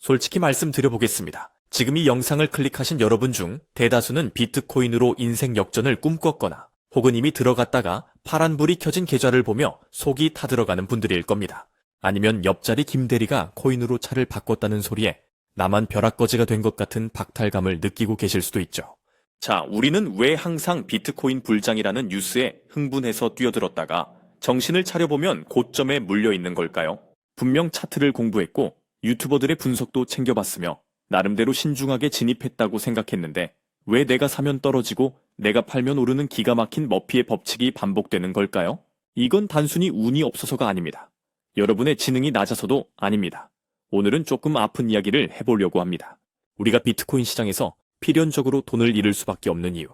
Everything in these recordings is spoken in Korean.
솔직히 말씀드려보겠습니다. 지금 이 영상을 클릭하신 여러분 중 대다수는 비트코인으로 인생 역전을 꿈꿨거나 혹은 이미 들어갔다가 파란불이 켜진 계좌를 보며 속이 타들어가는 분들일 겁니다. 아니면 옆자리 김대리가 코인으로 차를 바꿨다는 소리에 나만 벼락거지가 된 것 같은 박탈감을 느끼고 계실 수도 있죠. 자, 우리는 왜 항상 비트코인 불장이라는 뉴스에 흥분해서 뛰어들었다가 정신을 차려보면 고점에 물려있는 걸까요? 분명 차트를 공부했고 유튜버들의 분석도 챙겨봤으며 나름대로 신중하게 진입했다고 생각했는데 왜 내가 사면 떨어지고 내가 팔면 오르는 기가 막힌 머피의 법칙이 반복되는 걸까요? 이건 단순히 운이 없어서가 아닙니다. 여러분의 지능이 낮아서도 아닙니다. 오늘은 조금 아픈 이야기를 해보려고 합니다. 우리가 비트코인 시장에서 필연적으로 돈을 잃을 수밖에 없는 이유,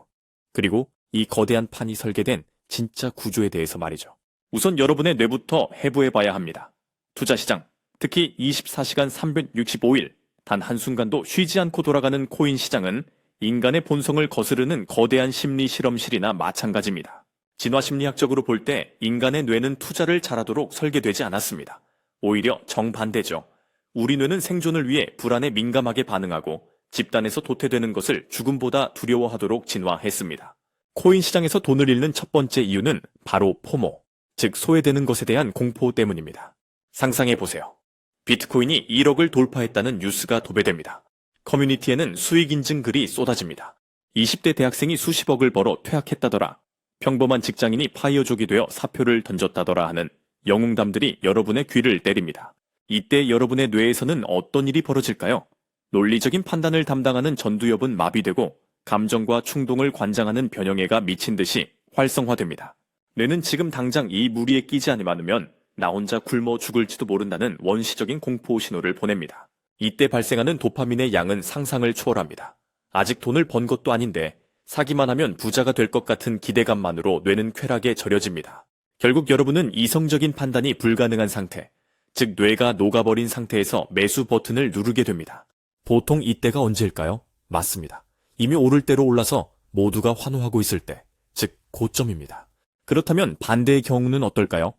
그리고 이 거대한 판이 설계된 진짜 구조에 대해서 말이죠. 우선 여러분의 뇌부터 해부해봐야 합니다. 투자시장, 특히 24시간 365일 단 한순간도 쉬지 않고 돌아가는 코인 시장은 인간의 본성을 거스르는 거대한 심리 실험실이나 마찬가지입니다. 진화심리학적으로 볼 때 인간의 뇌는 투자를 잘하도록 설계되지 않았습니다. 오히려 정반대죠. 우리 뇌는 생존을 위해 불안에 민감하게 반응하고 집단에서 도태되는 것을 죽음보다 두려워하도록 진화했습니다. 코인 시장에서 돈을 잃는 첫 번째 이유는 바로 포모, 즉 소외되는 것에 대한 공포 때문입니다. 상상해보세요. 비트코인이 1억을 돌파했다는 뉴스가 도배됩니다. 커뮤니티에는 수익 인증 글이 쏟아집니다. 20대 대학생이 수십억을 벌어 퇴학했다더라. 평범한 직장인이 파이어족이 되어 사표를 던졌다더라 하는 영웅담들이 여러분의 귀를 때립니다. 이때 여러분의 뇌에서는 어떤 일이 벌어질까요? 논리적인 판단을 담당하는 전두엽은 마비되고 감정과 충동을 관장하는 변형애가 미친 듯이 활성화됩니다. 뇌는 지금 당장 이 무리에 끼지 않으면 나 혼자 굶어 죽을지도 모른다는 원시적인 공포 신호를 보냅니다. 이때 발생하는 도파민의 양은 상상을 초월합니다. 아직 돈을 번 것도 아닌데 사기만 하면 부자가 될 것 같은 기대감만으로 뇌는 쾌락에 절여집니다. 결국 여러분은 이성적인 판단이 불가능한 상태, 즉 뇌가 녹아버린 상태에서 매수 버튼을 누르게 됩니다. 보통 이때가 언제일까요? 맞습니다. 이미 오를 대로 올라서 모두가 환호하고 있을 때, 즉 고점입니다. 그렇다면 반대의 경우는 어떨까요?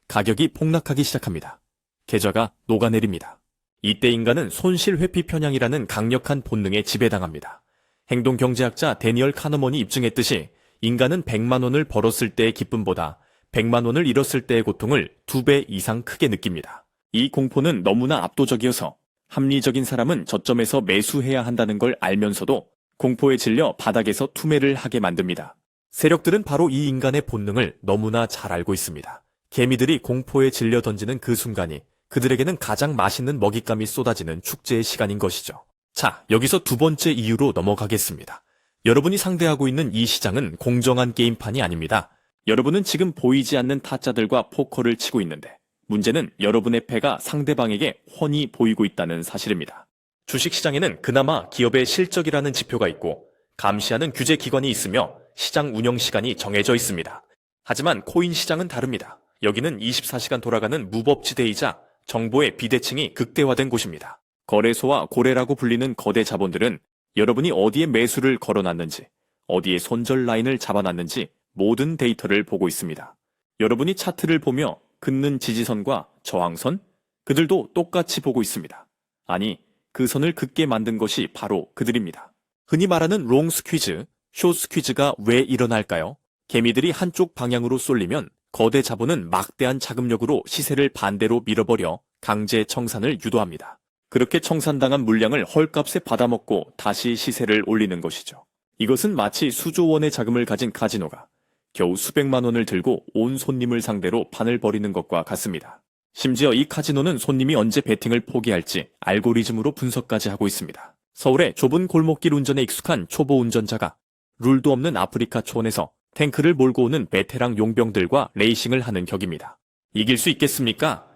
가격이 폭락하기 시작합니다. 계좌가 녹아내립니다. 이때 인간은 손실회피 편향이라는 강력한 본능에 지배당합니다. 행동경제학자 데니얼 카너먼이 입증했듯이 인간은 100만 원을 벌었을 때의 기쁨보다 100만 원을 잃었을 때의 고통을 2배 이상 크게 느낍니다. 이 공포는 너무나 압도적이어서 합리적인 사람은 저점에서 매수해야 한다는 걸 알면서도 공포에 질려 바닥에서 투매를 하게 만듭니다. 세력들은 바로 이 인간의 본능을 너무나 잘 알고 있습니다. 개미들이 공포에 질려 던지는 그 순간이 그들에게는 가장 맛있는 먹잇감이 쏟아지는 축제의 시간인 것이죠. 자, 여기서 두 번째 이유로 넘어가겠습니다. 여러분이 상대하고 있는 이 시장은 공정한 게임판이 아닙니다. 여러분은 지금 보이지 않는 타짜들과 포커를 치고 있는데 문제는 여러분의 패가 상대방에게 훤히 보이고 있다는 사실입니다. 주식시장에는 그나마 기업의 실적이라는 지표가 있고 감시하는 규제기관이 있으며 시장 운영 시간이 정해져 있습니다. 하지만 코인 시장은 다릅니다. 여기는 24시간 돌아가는 무법지대이자 정보의 비대칭이 극대화된 곳입니다. 거래소와 고래라고 불리는 거대 자본들은 여러분이 어디에 매수를 걸어놨는지, 어디에 손절 라인을 잡아놨는지 모든 데이터를 보고 있습니다. 여러분이 차트를 보며 긋는 지지선과 저항선, 그들도 똑같이 보고 있습니다. 아니, 그 선을 긋게 만든 것이 바로 그들입니다. 흔히 말하는 롱 스퀴즈, 숏 스퀴즈가 왜 일어날까요? 개미들이 한쪽 방향으로 쏠리면 거대 자본은 막대한 자금력으로 시세를 반대로 밀어버려 강제 청산을 유도합니다. 그렇게 청산당한 물량을 헐값에 받아먹고 다시 시세를 올리는 것이죠. 이것은 마치 수조 원의 자금을 가진 카지노가 겨우 수백만 원을 들고 온 손님을 상대로 판을 벌이는 것과 같습니다. 심지어 이 카지노는 손님이 언제 베팅을 포기할지 알고리즘으로 분석까지 하고 있습니다. 서울의 좁은 골목길 운전에 익숙한 초보 운전자가 룰도 없는 아프리카 초원에서 탱크를 몰고 오는 베테랑 용병들과 레이싱을 하는 격입니다. 이길 수 있겠습니까?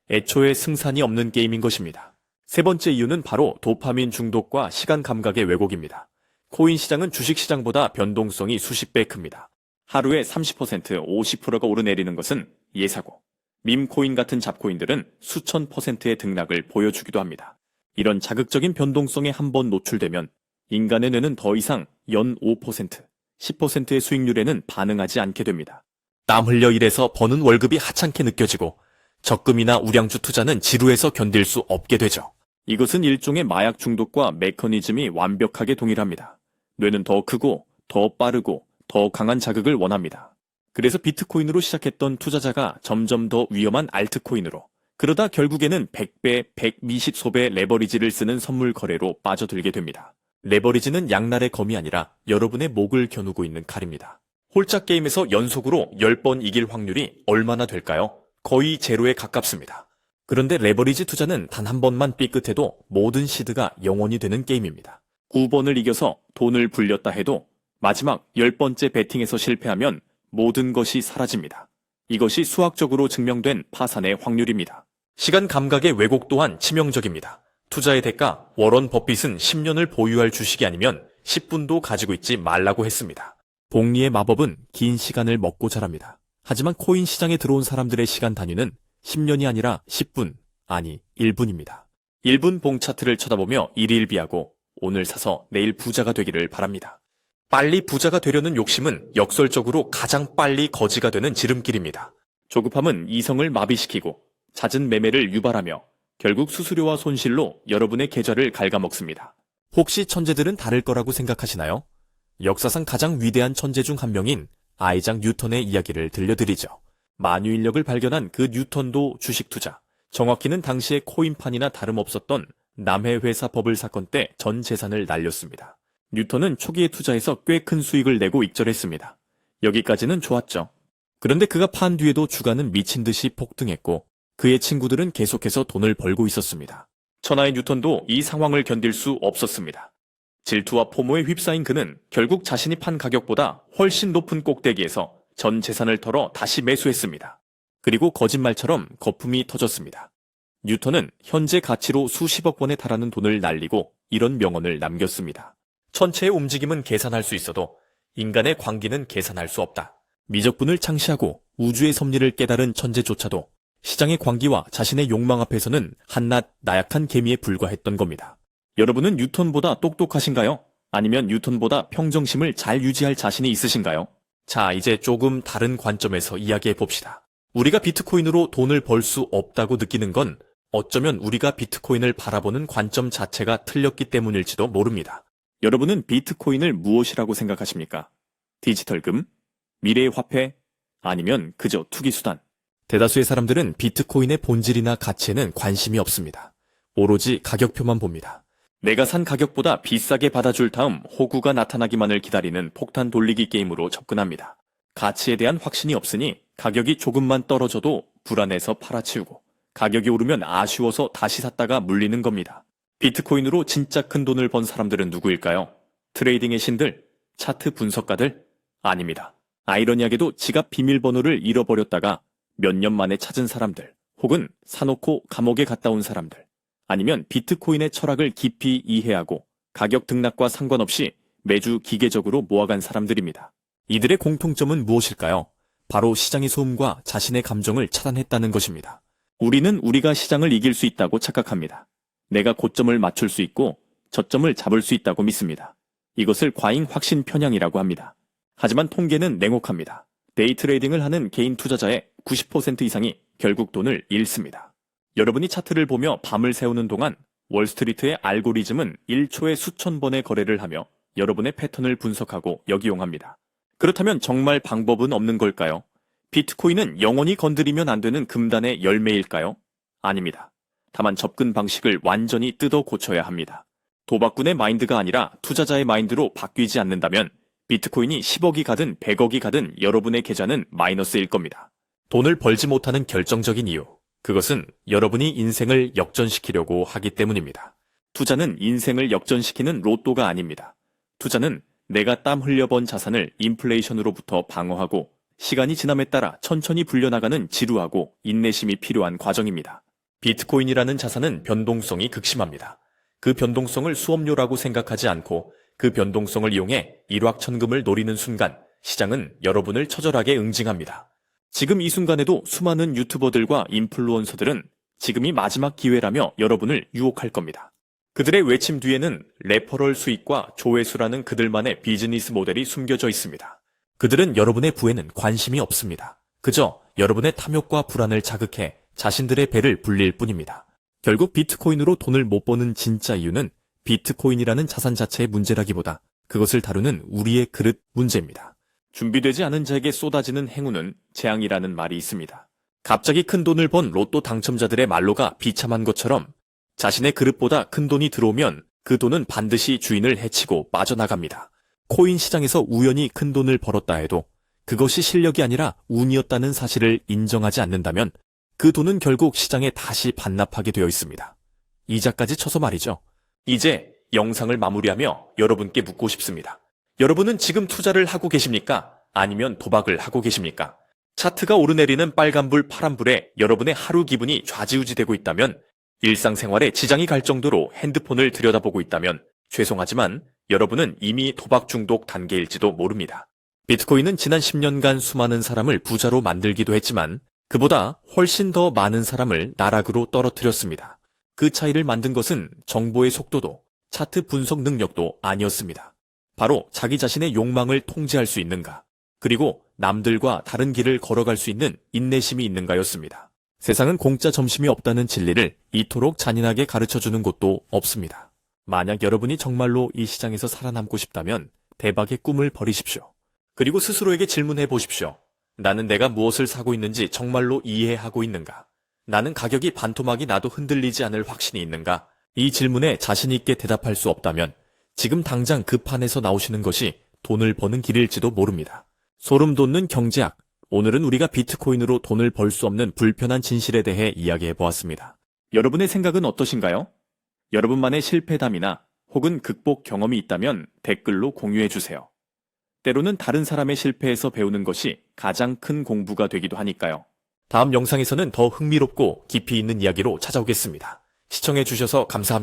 애초에 승산이 없는 게임인 것입니다. 세 번째 이유는 바로 도파민 중독과 시간 감각의 왜곡입니다. 코인 시장은 주식 시장보다 변동성이 수십 배 큽니다. 하루에 30%, 50%가 오르내리는 것은 예사고, 밈코인 같은 잡코인들은 수천 %의 등락을 보여주기도 합니다. 이런 자극적인 변동성에 한번 노출되면 인간의 뇌는 더 이상 연 5%, 10%의 수익률에는 반응하지 않게 됩니다. 땀 흘려 일해서 버는 월급이 하찮게 느껴지고 적금이나 우량주 투자는 지루해서 견딜 수 없게 되죠. 이것은 일종의 마약 중독과 메커니즘이 완벽하게 동일합니다. 뇌는 더 크고 더 빠르고 더 강한 자극을 원합니다. 그래서 비트코인으로 시작했던 투자자가 점점 더 위험한 알트코인으로, 그러다 결국에는 100배, 120소배 레버리지를 쓰는 선물 거래로 빠져들게 됩니다. 레버리지는 양날의 검이 아니라 여러분의 목을 겨누고 있는 칼입니다. 홀짝 게임에서 연속으로 10번 이길 확률이 얼마나 될까요? 거의 제로에 가깝습니다. 그런데 레버리지 투자는 단 한 번만 삐끗해도 모든 시드가 영원이 되는 게임입니다. 9번을 이겨서 돈을 불렸다 해도 마지막 10번째 베팅에서 실패하면 모든 것이 사라집니다. 이것이 수학적으로 증명된 파산의 확률입니다. 시간 감각의 왜곡 또한 치명적입니다. 투자의 대가, 워런 버핏은 10년을 보유할 주식이 아니면 10분도 가지고 있지 말라고 했습니다. 복리의 마법은 긴 시간을 먹고 자랍니다. 하지만 코인 시장에 들어온 사람들의 시간 단위는 10년이 아니라 10분, 아니 1분입니다. 1분 봉 차트를 쳐다보며 일일비하고 오늘 사서 내일 부자가 되기를 바랍니다. 빨리 부자가 되려는 욕심은 역설적으로 가장 빨리 거지가 되는 지름길입니다. 조급함은 이성을 마비시키고 잦은 매매를 유발하며 결국 수수료와 손실로 여러분의 계좌를 갉아먹습니다. 혹시 천재들은 다를 거라고 생각하시나요? 역사상 가장 위대한 천재 중 한 명인 아이작 뉴턴의 이야기를 들려드리죠. 만유인력을 발견한 그 뉴턴도 주식 투자, 정확히는 당시의 코인판이나 다름없었던 남해 회사 버블 사건 때 전 재산을 날렸습니다. 뉴턴은 초기에 투자해서 꽤 큰 수익을 내고 익절했습니다. 여기까지는 좋았죠. 그런데 그가 판 뒤에도 주가는 미친 듯이 폭등했고 그의 친구들은 계속해서 돈을 벌고 있었습니다. 천하의 뉴턴도 이 상황을 견딜 수 없었습니다. 질투와 포모에 휩싸인 그는 결국 자신이 판 가격보다 훨씬 높은 꼭대기에서 전 재산을 털어 다시 매수했습니다. 그리고 거짓말처럼 거품이 터졌습니다. 뉴턴은 현재 가치로 수십억 원에 달하는 돈을 날리고 이런 명언을 남겼습니다. 천체의 움직임은 계산할 수 있어도 인간의 광기는 계산할 수 없다. 미적분을 창시하고 우주의 섭리를 깨달은 천재조차도 시장의 광기와 자신의 욕망 앞에서는 한낱 나약한 개미에 불과했던 겁니다. 여러분은 뉴턴보다 똑똑하신가요? 아니면 뉴턴보다 평정심을 잘 유지할 자신이 있으신가요? 자, 이제 조금 다른 관점에서 이야기해 봅시다. 우리가 비트코인으로 돈을 벌 수 없다고 느끼는 건 어쩌면 우리가 비트코인을 바라보는 관점 자체가 틀렸기 때문일지도 모릅니다. 여러분은 비트코인을 무엇이라고 생각하십니까? 디지털금? 미래의 화폐? 아니면 그저 투기수단? 대다수의 사람들은 비트코인의 본질이나 가치에는 관심이 없습니다. 오로지 가격표만 봅니다. 내가 산 가격보다 비싸게 받아줄 다음 호구가 나타나기만을 기다리는 폭탄 돌리기 게임으로 접근합니다. 가치에 대한 확신이 없으니 가격이 조금만 떨어져도 불안해서 팔아치우고 가격이 오르면 아쉬워서 다시 샀다가 물리는 겁니다. 비트코인으로 진짜 큰 돈을 번 사람들은 누구일까요? 트레이딩의 신들? 차트 분석가들? 아닙니다. 아이러니하게도 지갑 비밀번호를 잃어버렸다가 몇 년 만에 찾은 사람들, 혹은 사놓고 감옥에 갔다 온 사람들, 아니면 비트코인의 철학을 깊이 이해하고 가격 등락과 상관없이 매주 기계적으로 모아간 사람들입니다. 이들의 공통점은 무엇일까요? 바로 시장의 소음과 자신의 감정을 차단했다는 것입니다. 우리는 우리가 시장을 이길 수 있다고 착각합니다. 내가 고점을 맞출 수 있고 저점을 잡을 수 있다고 믿습니다. 이것을 과잉 확신 편향이라고 합니다. 하지만 통계는 냉혹합니다. 데이 트레이딩을 하는 개인 투자자의 90% 이상이 결국 돈을 잃습니다. 여러분이 차트를 보며 밤을 새우는 동안 월스트리트의 알고리즘은 1초에 수천 번의 거래를 하며 여러분의 패턴을 분석하고 역이용합니다. 그렇다면 정말 방법은 없는 걸까요? 비트코인은 영원히 건드리면 안 되는 금단의 열매일까요? 아닙니다. 다만 접근 방식을 완전히 뜯어 고쳐야 합니다. 도박꾼의 마인드가 아니라 투자자의 마인드로 바뀌지 않는다면 비트코인이 10억이 가든 100억이 가든 여러분의 계좌는 마이너스일 겁니다. 돈을 벌지 못하는 결정적인 이유, 그것은 여러분이 인생을 역전시키려고 하기 때문입니다. 투자는 인생을 역전시키는 로또가 아닙니다. 투자는 내가 땀 흘려번 자산을 인플레이션으로부터 방어하고 시간이 지남에 따라 천천히 불려나가는 지루하고 인내심이 필요한 과정입니다. 비트코인이라는 자산은 변동성이 극심합니다. 그 변동성을 수업료라고 생각하지 않고 그 변동성을 이용해 일확천금을 노리는 순간 시장은 여러분을 처절하게 응징합니다. 지금 이 순간에도 수많은 유튜버들과 인플루언서들은 지금이 마지막 기회라며 여러분을 유혹할 겁니다. 그들의 외침 뒤에는 레퍼럴 수익과 조회수라는 그들만의 비즈니스 모델이 숨겨져 있습니다. 그들은 여러분의 부에는 관심이 없습니다. 그저 여러분의 탐욕과 불안을 자극해 자신들의 배를 불릴 뿐입니다. 결국 비트코인으로 돈을 못 버는 진짜 이유는 비트코인이라는 자산 자체의 문제라기보다 그것을 다루는 우리의 그릇 문제입니다. 준비되지 않은 자에게 쏟아지는 행운은 재앙이라는 말이 있습니다. 갑자기 큰 돈을 번 로또 당첨자들의 말로가 비참한 것처럼 자신의 그릇보다 큰 돈이 들어오면 그 돈은 반드시 주인을 해치고 빠져나갑니다. 코인 시장에서 우연히 큰 돈을 벌었다 해도 그것이 실력이 아니라 운이었다는 사실을 인정하지 않는다면 그 돈은 결국 시장에 다시 반납하게 되어 있습니다. 이자까지 쳐서 말이죠. 이제 영상을 마무리하며 여러분께 묻고 싶습니다. 여러분은 지금 투자를 하고 계십니까? 아니면 도박을 하고 계십니까? 차트가 오르내리는 빨간불, 파란불에 여러분의 하루 기분이 좌지우지되고 있다면, 일상생활에 지장이 갈 정도로 핸드폰을 들여다보고 있다면 죄송하지만 여러분은 이미 도박 중독 단계일지도 모릅니다. 비트코인은 지난 10년간 수많은 사람을 부자로 만들기도 했지만 그보다 훨씬 더 많은 사람을 나락으로 떨어뜨렸습니다. 그 차이를 만든 것은 정보의 속도도 차트 분석 능력도 아니었습니다. 바로 자기 자신의 욕망을 통제할 수 있는가, 그리고 남들과 다른 길을 걸어갈 수 있는 인내심이 있는가였습니다. 세상은 공짜 점심이 없다는 진리를 이토록 잔인하게 가르쳐주는 곳도 없습니다. 만약 여러분이 정말로 이 시장에서 살아남고 싶다면 대박의 꿈을 버리십시오. 그리고 스스로에게 질문해 보십시오. 나는 내가 무엇을 사고 있는지 정말로 이해하고 있는가? 나는 가격이 반토막이 나도 흔들리지 않을 확신이 있는가? 이 질문에 자신 있게 대답할 수 없다면 지금 당장 그 판에서 나오시는 것이 돈을 버는 길일지도 모릅니다. 소름 돋는 경제학. 오늘은 우리가 비트코인으로 돈을 벌 수 없는 불편한 진실에 대해 이야기해 보았습니다. 여러분의 생각은 어떠신가요? 여러분만의 실패담이나 혹은 극복 경험이 있다면 댓글로 공유해 주세요. 때로는 다른 사람의 실패에서 배우는 것이 가장 큰 공부가 되기도 하니까요. 다음 영상에서는 더 흥미롭고 깊이 있는 이야기로 찾아오겠습니다. 시청해 주셔서 감사합니다.